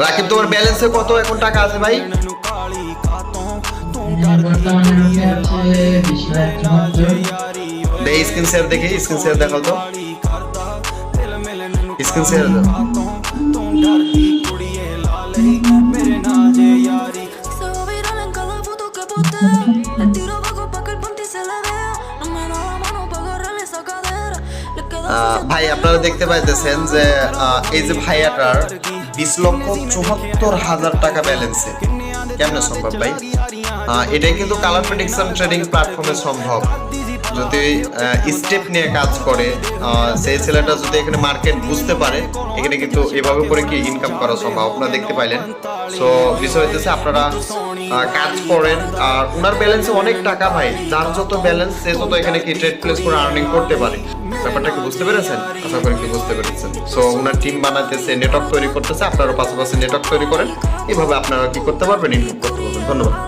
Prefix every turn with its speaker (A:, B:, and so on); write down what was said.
A: রাকিব, তোমার ব্যালেন্সে কত এখন টাকা আছে ভাই?
B: বর্তমানে আছে 20,74,000।
A: স্ক্রিন শেয়ার দেখি, স্ক্রিন শেয়ার দেখাও তো, স্ক্রিন শেয়ার দাও। ভাই আপনারা দেখতে পাইতেছেন যে এই যে ভাইয়াটার 20,74,000 টাকা ব্যালেন্সে, কেমনে সম্ভব ভাই? এটাই কিন্তু কালার প্রেডিকশন ট্রেডিং প্ল্যাটফর্মে সম্ভব। যদি স্টেপ নিয়ে কাজ করে সেই ছেলেটা, যদি এখানে মার্কেট বুঝতে পারে, এখানে কিন্তু এভাবে করে কি ইনকাম করা সম্ভব। আপনারা দেখতে পাইলেন। সো বিষয় হচ্ছে আপনারা কাজ করেন, আর ওনার ব্যালেন্সে অনেক টাকা ভাই। যার যত ব্যালেন্স সে তত এখানে কি ট্রেড প্লেস করে আর্নিং করতে পারে। ব্যাপারটা কি বুঝতে পেরেছেন? আশা করি কি বুঝতে পেরেছেন। সো ওনার টিম বানাতেছে, নেটওয়ার্ক তৈরি করতেছে, আপনারা পাশাপাশি নেটওয়ার্ক তৈরি করেন, এভাবে আপনারা কি করতে পারবেন, ইনকাম করতে পারবেন। ধন্যবাদ।